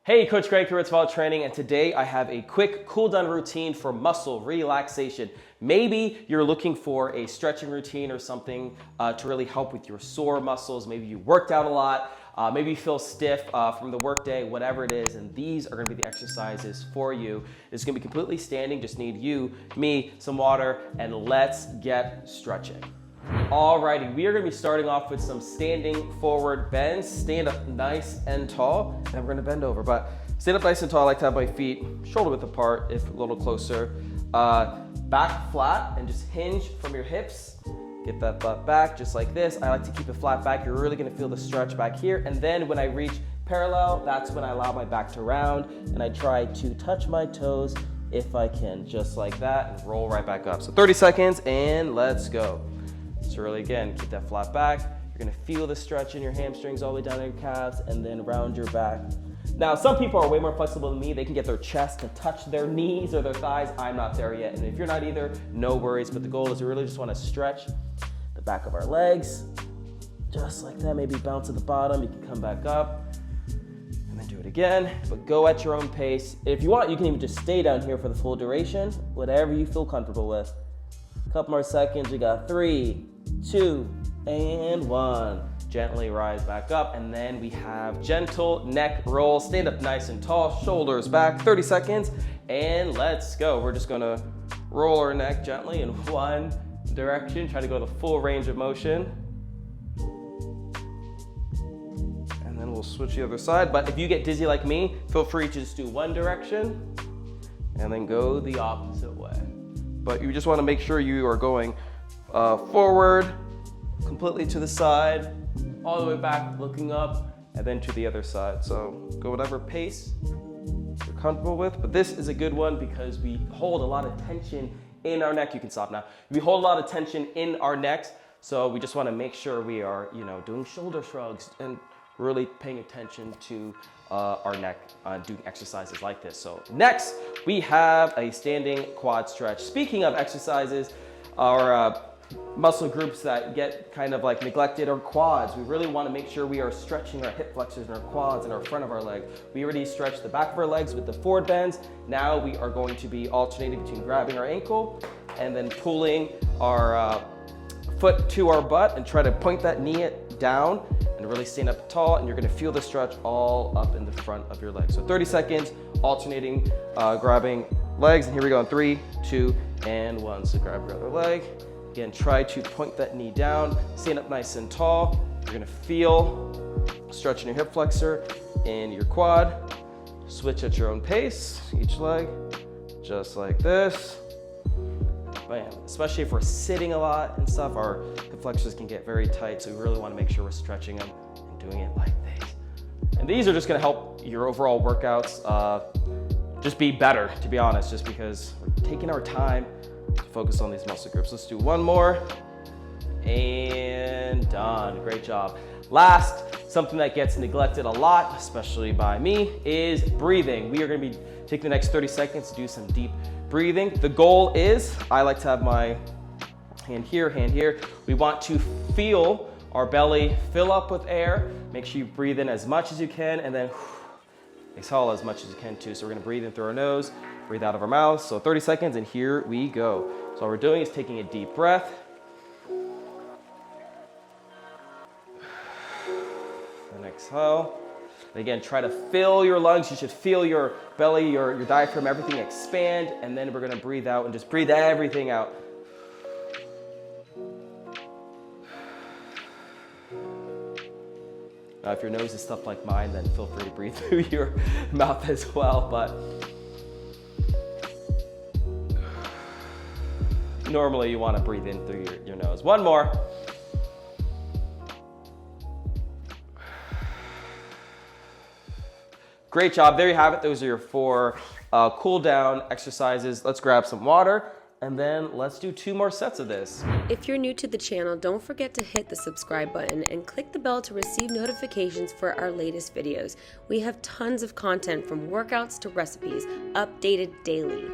Hey, Coach Greg here with Small Training, and today I have a quick cool down routine for muscle relaxation. Maybe you're looking for a stretching routine or something to really help with your sore muscles. Maybe you worked out a lot, maybe you feel stiff from the workday, whatever it is, and these are gonna be the exercises for you. It's gonna be completely standing, just need you, me, some water, and let's get stretching. Alrighty, we are going to be starting off with some standing forward bends. Stand up nice and tall, and we're going to bend over. But stand up nice and tall. I like to have my feet shoulder width apart, if a little closer. Back flat, and just hinge from your hips. Get that butt back, just like this. I like to keep it flat back. You're really going to feel the stretch back here. And then when I reach parallel, that's when I allow my back to round, and I try to touch my toes if I can, just like that, and roll right back up. So 30 seconds, and let's go. So really, again, keep that flat back. You're gonna feel the stretch in your hamstrings all the way down to your calves, and then round your back. Now, some people are way more flexible than me. They can get their chest to touch their knees or their thighs. I'm not there yet, and if you're not either, no worries. But the goal is we really just wanna stretch the back of our legs, just like that. Maybe bounce at the bottom. You can come back up, and then do it again, but go at your own pace. If you want, you can even just stay down here for the full duration, whatever you feel comfortable with. Couple more seconds. We got 3, 2, and 1. Gently rise back up, and then we have gentle neck roll. Stand up nice and tall, shoulders back. 30 seconds, and let's go. We're just gonna roll our neck gently in one direction. Try to go the full range of motion. And then we'll switch the other side. But if you get dizzy like me, feel free to just do one direction and then go the opposite way. But you just want to make sure you are going forward, completely to the side, all the way back, looking up, and then to the other side. So go whatever pace you're comfortable with. But this is a good one because we hold a lot of tension in our neck. You can stop now. We hold a lot of tension in our necks, so we just want to make sure we are, doing shoulder shrugs and really paying attention to our neck, doing exercises like this. So next, we have a standing quad stretch. Speaking of exercises, our muscle groups that get kind of like neglected are quads. We really want to make sure we are stretching our hip flexors and our quads and our front of our leg. We already stretched the back of our legs with the forward bends. Now we are going to be alternating between grabbing our ankle and then pulling our foot to our butt and try to point that knee down and really stand up tall, and you're gonna feel the stretch all up in the front of your legs. So 30 seconds, alternating, grabbing legs, and here we go in 3, 2, and 1. So grab your other leg. Again, try to point that knee down, stand up nice and tall. You're gonna feel stretch in your hip flexor and your quad. Switch at your own pace, each leg, just like this. Bam. Especially if we're sitting a lot and stuff, our hip flexors can get very tight, so we really want to make sure we're stretching them and doing it like this. And these are just going to help your overall workouts just be better, to be honest, just because we're taking our time to focus on these muscle groups. Let's do one more, and done. Great job. Last, something that gets neglected a lot, especially by me, is breathing. We are going to be taking the next 30 seconds to do some deep breathing. The goal is, I like to have my hand here. We want to feel our belly fill up with air. Make sure you breathe in as much as you can, and then exhale as much as you can too. So we're gonna breathe in through our nose, breathe out of our mouth. So 30 seconds, and here we go. So all we're doing is taking a deep breath. And exhale. And again, try to fill your lungs. You should feel your belly, your diaphragm, everything expand. And then we're gonna breathe out and just breathe everything out. Now, if your nose is stuffed like mine, then feel free to breathe through your mouth as well. But normally you wanna breathe in through your nose. One more. Great job, there you have it. Those are your 4 cool down exercises. Let's grab some water, and then let's do 2 more sets of this. If you're new to the channel, don't forget to hit the subscribe button and click the bell to receive notifications for our latest videos. We have tons of content from workouts to recipes, updated daily.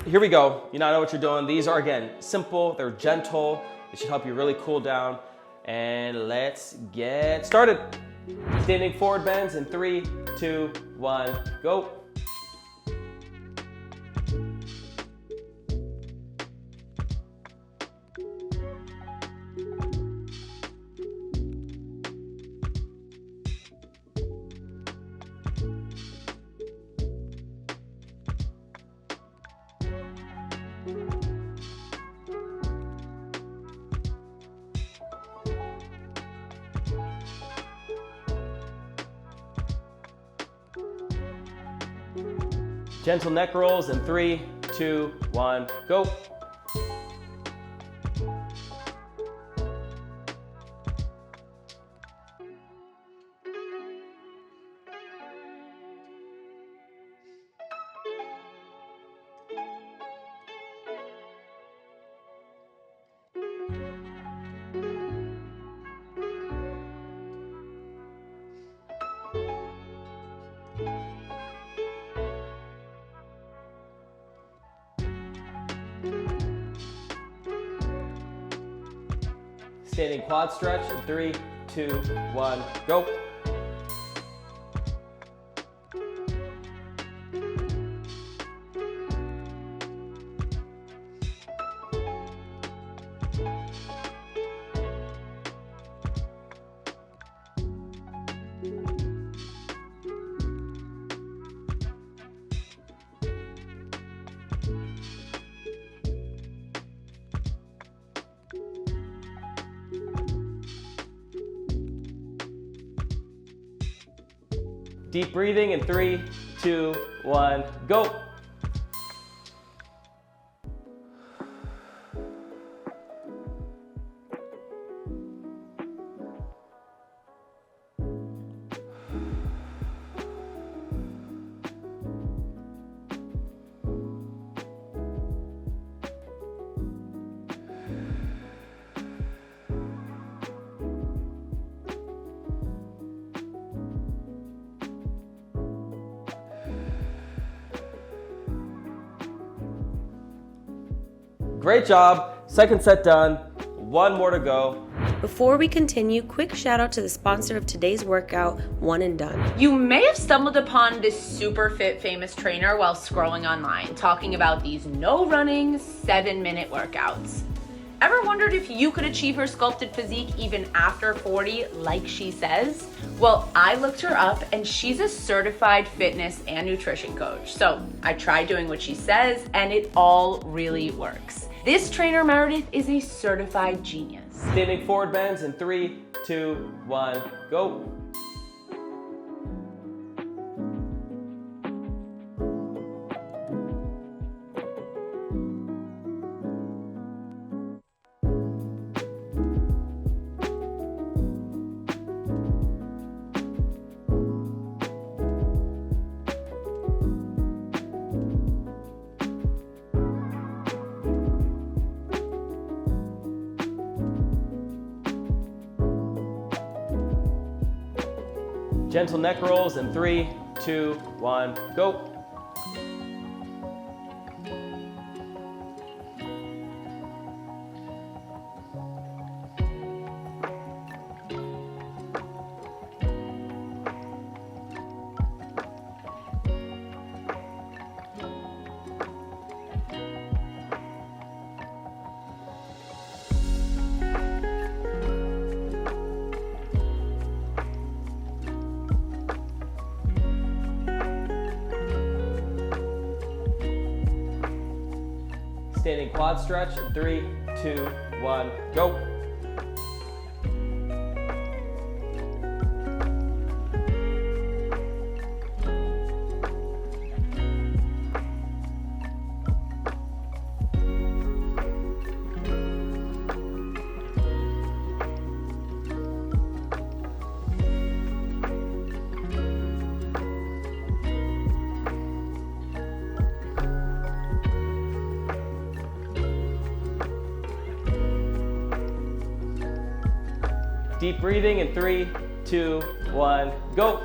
Here we go. You now know what you're doing. These are, again, simple, they're gentle. It should help you really cool down. And let's get started. Standing forward bends in 3, 2, 1, go. Gentle neck rolls in 3, 2, 1, go. Standing quad stretch in 3, 2, 1, go. Deep breathing in 3, 2, 1, go. Great job. Second set done. One more to go. Before we continue, quick shout out to the sponsor of today's workout, One and Done. You may have stumbled upon this super fit famous trainer while scrolling online, talking about these no running 7-minute workouts. Ever wondered if you could achieve her sculpted physique even after 40, like she says? Well, I looked her up and she's a certified fitness and nutrition coach. So I tried doing what she says and it all really works. This trainer, Meredith, is a certified genius. Standing forward bends in 3, 2, 1, go. Gentle neck rolls in 3, 2, 1, go. Standing quad stretch in 3, 2, 1, go. Deep breathing in 3, 2, 1, go.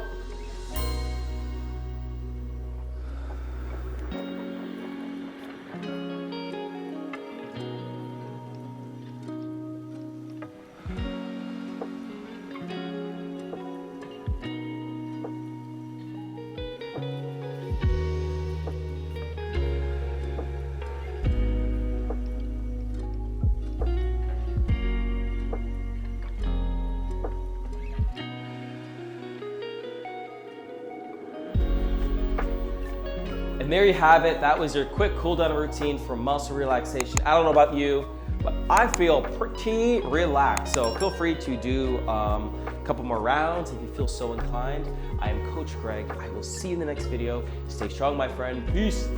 there you have it. That was your quick cool down routine for muscle relaxation. I don't know about you, but I feel pretty relaxed. So feel free to do a couple more rounds if you feel so inclined. I am Coach Greg. I will see you in the next video. Stay strong, my friend. Peace.